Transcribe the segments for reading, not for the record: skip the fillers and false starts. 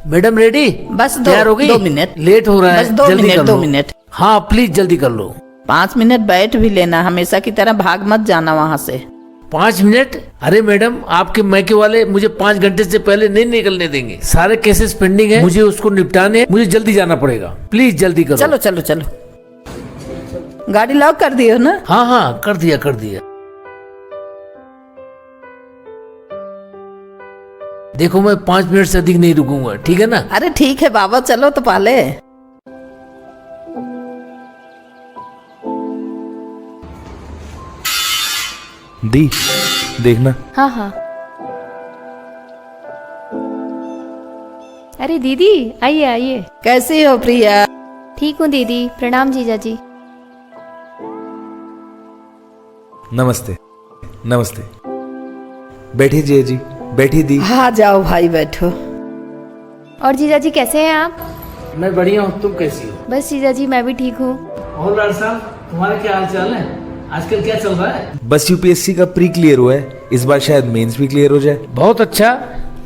Madam ready? बस तैयार हो गई? 2 मिनट। लेट हो रहा है, बस 2 जल्दी मिनट कर 2 लो। मिनट। हाँ प्लीज जल्दी कर लो। 5 मिनट बैठ भी लेना, हमेशा की तरह भाग मत जाना वहाँ से। 5 मिनट? अरे मैडम, आपके मैके वाले मुझे 5 घंटे से पहले नहीं निकलने देंगे। सारे केसेस पेंडिंग है, मुझे उसको निपटाने, मुझे जल्दी जाना पड़ेगा। प्लीज जल्दी करो। चलो चलो चलो, गाड़ी लॉक कर दियो ना? हाँ हाँ कर दिया कर दिया। देखो मैं 5 मिनट से अधिक नहीं रुकूंगा, ठीक है ना? अरे ठीक है बाबा, चलो तो पहले। दी देखना। हाँ हाँ। अरे दीदी आइए आइए। कैसी हो प्रिया? ठीक हूँ दीदी, प्रणाम जीजा जी। नमस्ते नमस्ते। बैठिए जिया जी, बैठिए दी। हाँ जाओ भाई बैठो। और जीजा जी कैसे हैं आप? मैं बढ़िया हूँ, तुम कैसी हो? बस जीजा जी मैं भी ठीक हूँ। और लाल साहब, तुम्हारा क्या हाल चाल है? आजकल क्या चल रहा है? बस यूपीएससी का प्री क्लियर हुआ है, इस बार शायद मेंस भी क्लियर हो जाए। बहुत अच्छा।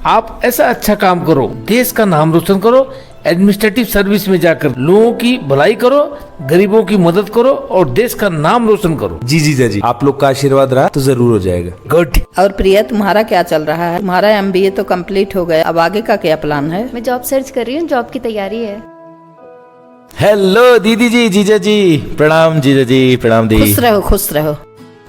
आप ऐसा अच्छा काम करो, देश का नाम रोशन करो, एडमिनिस्ट्रेटिव सर्विस में जाकर लोगों की भलाई करो, गरीबों की मदद करो और देश का नाम रोशन करो। जी जीजा जी, आप लोग का आशीर्वाद रहा तो जरूर हो जाएगा। गुड। और प्रिया तुम्हारा क्या चल रहा है? तुम्हारा MBA तो कंप्लीट हो गया, अब आगे का क्या प्लान है? मैं जॉब सर्च कर रही हूँ, जॉब की तैयारी है। हेलो दीदी जी, जीजा जी, प्रणाम जीजा जी, प्रणाम दी। खुश रहो खुश रहो।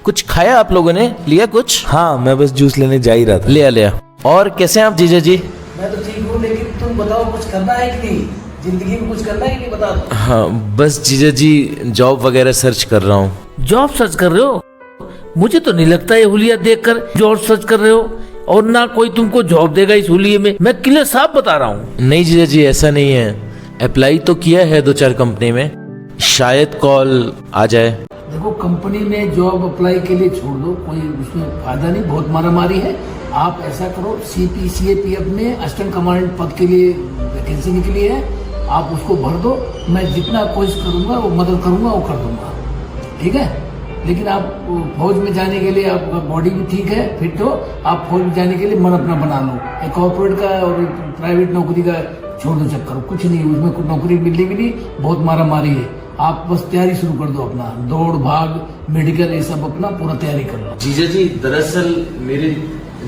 कुछ खाया आप लोगों ने? लिया कुछ? हाँ मैं बस जूस लेने जा ही रहा था। लिया लिया। और कैसे हैं आप जीजा जी? मैं तो ठीक हूँ, लेकिन तुम बताओ कुछ करना है कि नहीं? जिंदगी में कुछ करना है कि नहीं, बता दो। हाँ बस जीजा जी जॉब वगैरह सर्च कर रहा हूँ। जॉब सर्च कर रहे हो? मुझे तो नहीं लगता ये हुलिया देखकर जॉब सर्च कर रहे हो, और ना कोई तुमको जॉब देगा इस हुलिये में। मैं क्लियर साफ बता रहा हूँ। नहीं जीजा जी ऐसा नहीं है, अप्लाई तो किया है 2-4 कंपनी में, शायद कॉल आ जाए। देखो कंपनी में जॉब अप्लाई के लिए छोड़ दो, कोई उसमें फायदा नहीं, बहुत मारामारी है। आप ऐसा करो, CPF में असिस्टेंट कमांडेंट पद के लिए वैकेंसी निकली है, आप उसको भर दो। मैं जितना कोशिश करूंगा वो मदद करूंगा, वो कर दूंगा, ठीक है? लेकिन आप फौज में जाने के लिए आपका बॉडी भी ठीक है, फिट हो, आप फौज में जाने के लिए मन अपना बना लो। एक कॉर्पोरेट का और प्राइवेट नौकरी का छोड़ दो चक्कर, कुछ नहीं, उसमें कुछ नौकरी मिलने भी नहीं, बहुत मारामारी है। आप बस तैयारी शुरू कर दो, अपना दौड़ भाग मेडिकल ये सब अपना पूरा तैयारी कर लो। जीजा जी दरअसल मेरे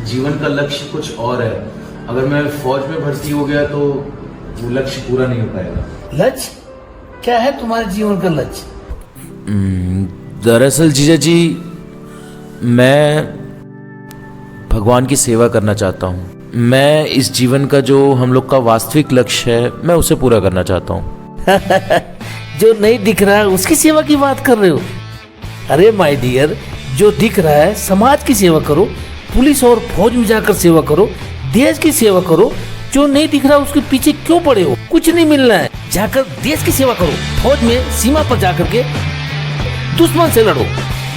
जीवन का लक्ष्य कुछ और है, अगर मैं फौज में भर्ती हो गया तो वो लक्ष्य पूरा नहीं हो पाएगा। लक्ष्य क्या है तुम्हारे जीवन का लक्ष्य? दरअसल जीजा जी मैं भगवान की सेवा करना चाहता हूँ। मैं इस जीवन का जो हम लोग का वास्तविक लक्ष्य है मैं उसे पूरा करना चाहता हूँ। जो नहीं दिख रहा है उसकी सेवा की बात कर रहे हो? अरे माय डियर, जो दिख रहा है समाज की सेवा करो, पुलिस और फौज में जाकर सेवा करो, देश की सेवा करो। जो नहीं दिख रहा उसके पीछे क्यों पड़े हो? कुछ नहीं मिलना है, जाकर देश की सेवा करो। फौज में सीमा पर जाकर के दुश्मन से लड़ो,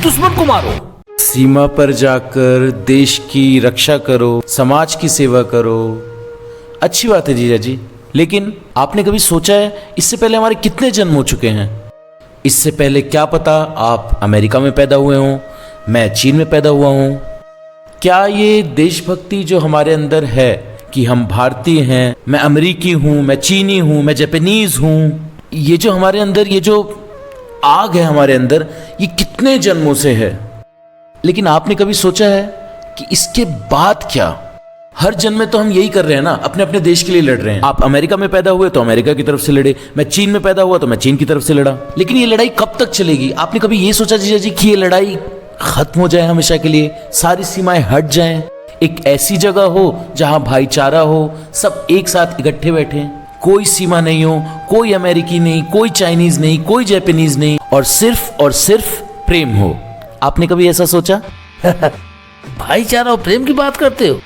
दुश्मन को मारो। सीमा पर जाकर देश की रक्षा करो, समाज की सेवा करो, अच्छी बात है जीजा जी, लेकिन आपने कभी सोचा है इससे पहले हमारे कितने जन्म हो चुके हैं? इससे पहले क्या पता आप अमेरिका में पैदा हुए हों, मैं चीन में पैदा हुआ हूं। क्या ये देशभक्ति जो हमारे अंदर है कि हम भारतीय हैं, मैं अमेरिकी हूं, मैं चीनी हूं, मैं जापानीज हूं, ये जो हमारे अंदर, ये जो आग है हमारे अंदर, ये कितने जन्मों से है? लेकिन आपने कभी सोचा है कि इसके बाद क्या? हर जन्म में तो हम यही कर रहे हैं ना, अपने अपने देश के लिए लड़ रहे हैं। आप अमेरिका में पैदा हुए तो अमेरिका की तरफ से लड़े, मैं चीन में पैदा हुआ तो मैं चीन की तरफ से लड़ा। लेकिन ये लड़ाई कब तक चलेगी? आपने कभी ये सोचा जीजा जी कि ये लड़ाई खत्म हो जाए हमेशा के लिए, सारी सीमाएं हट जाएं, एक ऐसी जगह हो जहां भाईचारा हो, सब एक साथ इकट्ठे बैठे, कोई सीमा नहीं हो, कोई अमेरिकी नहीं, कोई चाइनीज नहीं, कोई जापानीज नहीं, और सिर्फ प्रेम हो। आपने कभी ऐसा सोचा? भाईचारा और प्रेम की बात करते हो?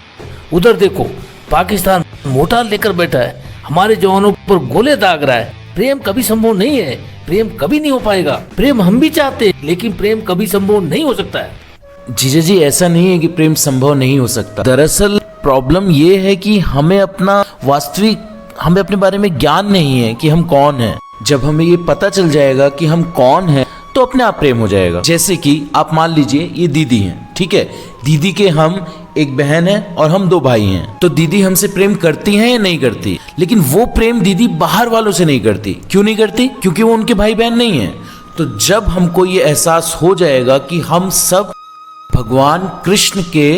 उधर देखो, पाकिस्तान मोर्टार लेकर बैठा है, हमारे जवानों पर गोले दाग रहा है। प्रेम कभी संभव नहीं है, प्रेम कभी नहीं हो पाएगा। प्रेम हम भी चाहते हैं, लेकिन प्रेम कभी संभव नहीं हो सकता है। जीजा जी ऐसा नहीं है कि प्रेम संभव नहीं हो सकता। दरअसल प्रॉब्लम ये है कि हमें अपने बारे में ज्ञान नहीं है कि हम कौन हैं। जब हमें ये पता चल जाएगा कि हम कौन हैं तो अपने आप प्रेम हो जाएगा। जैसे कि आप मान लीजिए ये दीदी हैं, ठीक है, दीदी के हम एक बहन है और हम 2 भाई हैं। तो दीदी हमसे प्रेम करती हैं या नहीं करती, लेकिन वो प्रेम दीदी बाहर वालों से नहीं करती। क्यों नहीं करती? क्योंकि वो उनके भाई बहन नहीं है। तो जब हमको ये एहसास हो जाएगा कि हम सब भगवान कृष्ण के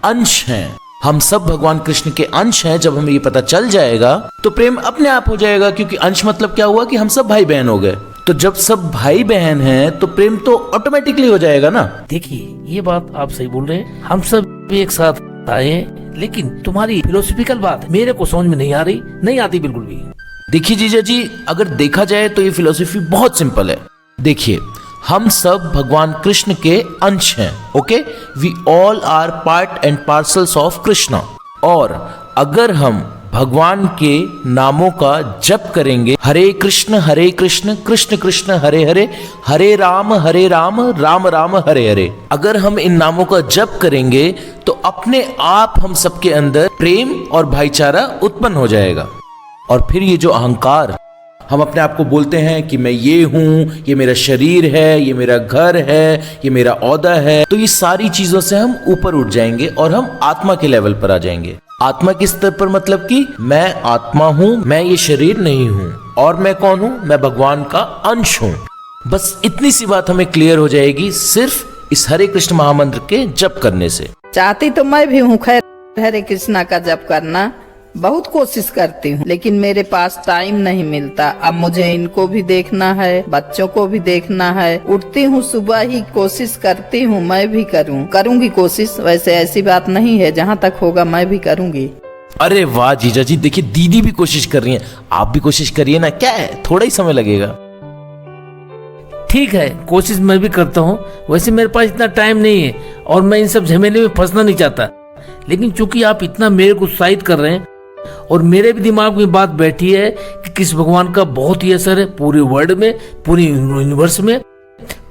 अंश हैं, हम सब भगवान कृष्ण के अंश हैं, जब हमें ये पता चल जाएगा तो प्रेम अपने आप हो जाएगा। क्योंकि अंश मतलब क्या हुआ कि हम सब भाई बहन हो गए। तो जब सब भाई बहन हैं तो प्रेम तो ऑटोमेटिकली हो जाएगा ना। देखिए, ये बात आप सही बोल रहे हैं, हम सब एक साथ आए हैं, लेकिन तुम्हारी फिलोसफिकल बात मेरे को समझ में नहीं आ रही, नहीं आती बिल्कुल भी। देखिए जीजा जी, अगर देखा जाए तो ये फिलोसफी बहुत सिंपल है। देखिए, हम सब भगवान कृष्ण के अंश हैं, okay, we all are part and parcels of Krishna. और अगर हम भगवान के नामों का जप करेंगे, हरे कृष्ण कृष्ण कृष्ण हरे हरे, हरे राम राम राम हरे हरे, अगर हम इन नामों का जप करेंगे तो अपने आप हम सबके अंदर प्रेम और भाईचारा उत्पन्न हो जाएगा। और फिर ये जो अहंकार, हम अपने आप को बोलते हैं कि मैं ये हूं, ये मेरा शरीर है, ये मेरा घर है, ये मेरा ओहदा है, तो ये सारी चीजों से हम ऊपर उठ जाएंगे और हम आत्मा के लेवल पर आ जाएंगे। आत्मा के स्तर पर मतलब कि मैं आत्मा हूं, मैं ये शरीर नहीं हूं। और मैं कौन हूं? मैं भगवान का अंश हूं। बस इतनी सी बात हमें क्लियर हो जाएगी सिर्फ इस हरे कृष्ण महामंत्र के जप करने से। चाहती तो मैं भी हूँ खैर हरे कृष्णा का जप करना, बहुत कोशिश करती हूँ, लेकिन मेरे पास टाइम नहीं मिलता। अब मुझे इनको भी देखना है, बच्चों को भी देखना है। उठती हूँ सुबह ही, कोशिश करती हूँ मैं भी करूँगी कोशिश। वैसे ऐसी बात नहीं है, जहाँ तक होगा मैं भी करूँगी। अरे वाह जीजा जी, देखिए दीदी भी कोशिश कर रही हैं, आप भी कोशिश करिए ना। क्या है, थोड़ा ही समय लगेगा। ठीक है, कोशिश मैं भी करता हूँ। वैसे मेरे पास इतना टाइम नहीं है और मैं इन सब झमेले में फंसना नहीं चाहता, लेकिन चूंकि आप इतना मेरे को उत्साहित कर रहे हैं और मेरे भी दिमाग में बात बैठी है कि कृष्ण भगवान का बहुत ही असर है पूरे वर्ल्ड में, पूरे यूनिवर्स में,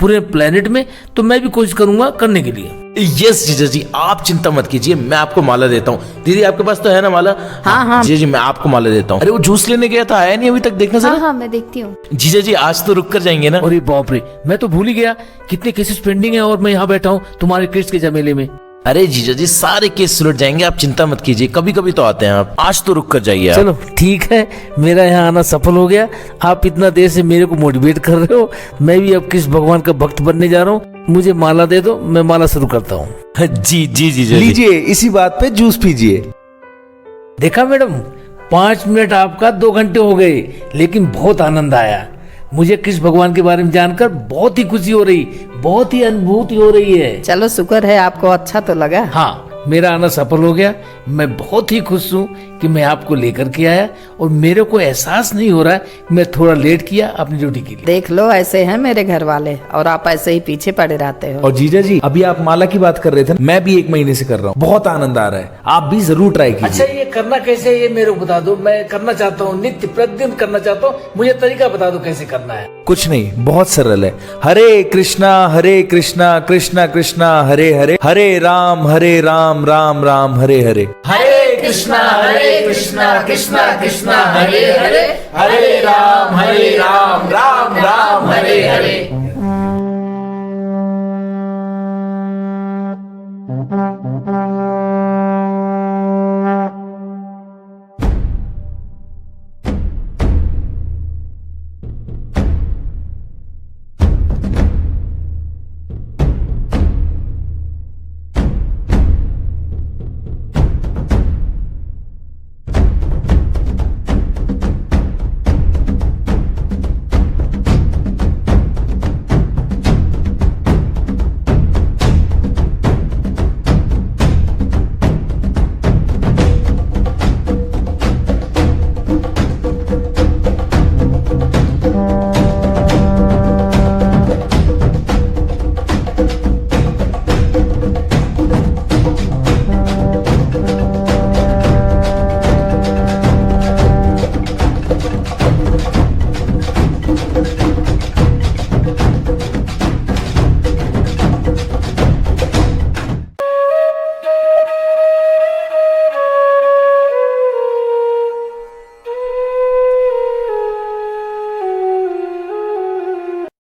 पूरे प्लेनेट में, तो मैं भी कोशिश करूंगा करने के लिए। यस जीजा जी, आप चिंता मत कीजिए, मैं आपको माला देता हूँ। दीदी आपके पास तो है ना माला? हाँ। जीजा जी, मैं आपको माला देता हूँ। अरे वो जूस लेने गया था, आया नहीं अभी तक, देखना हाँ जरा। हाँ, मैं देखती हूँ। जीजा जी आज तो रुक कर जाएंगे ना? अरे बाप रे, मैं तो भूल ही गया कितने केसेस पेंडिंग है और मैं यहाँ बैठा हूँ तुम्हारे केस के जमेले में। अरे जीजा जी, सारे केस सुलझ जाएंगे, आप चिंता मत कीजिए। कभी कभी तो आते हैं आप, आज तो रुक कर जाइए आप। चलो ठीक है, मेरा यहाँ आना सफल हो गया। आप इतना देर से मेरे को मोटिवेट कर रहे हो, मैं भी अब कृष्ण भगवान का भक्त बनने जा रहा हूँ। मुझे माला दे दो, मैं माला शुरू करता हूँ। जी जी जीजा जी। लीजिए, इसी बात पे जूस पीजिए। देखा मैडम, 5 मिनट आपका 2 घंटे हो गए, लेकिन बहुत आनंद आया। मुझे कृष्ण भगवान के बारे में जानकर बहुत ही खुशी हो रही, बहुत ही अनुभूति हो रही है। चलो शुक्र है आपको अच्छा तो लगा। हाँ, मेरा आना सफल हो गया। मैं बहुत ही खुश हूँ कि मैं आपको लेकर के आया और मेरे को एहसास नहीं हो रहा है मैं थोड़ा लेट किया अपनी ड्यूटी के लिए। देख लो, ऐसे हैं मेरे घर वाले और आप ऐसे ही पीछे पड़े रहते हो। और जीजा जी, अभी आप माला की बात कर रहे थे, मैं भी 1 महीने से कर रहा हूँ, बहुत आनंद आ रहा है। आप भी जरूर ट्राई अच्छा, कीजिए। ये करना कैसे है ये मेरे को बता दो। मैं करना चाहता हूँ, नित्य प्रतिदिन करना चाहता हूँ, मुझे तरीका बता दो कैसे करना है। कुछ नहीं, बहुत सरल है। हरे कृष्णा कृष्णा कृष्णा हरे हरे, हरे राम राम राम हरे हरे। हरे कृष्णा कृष्णा कृष्णा हरे हरे, हरे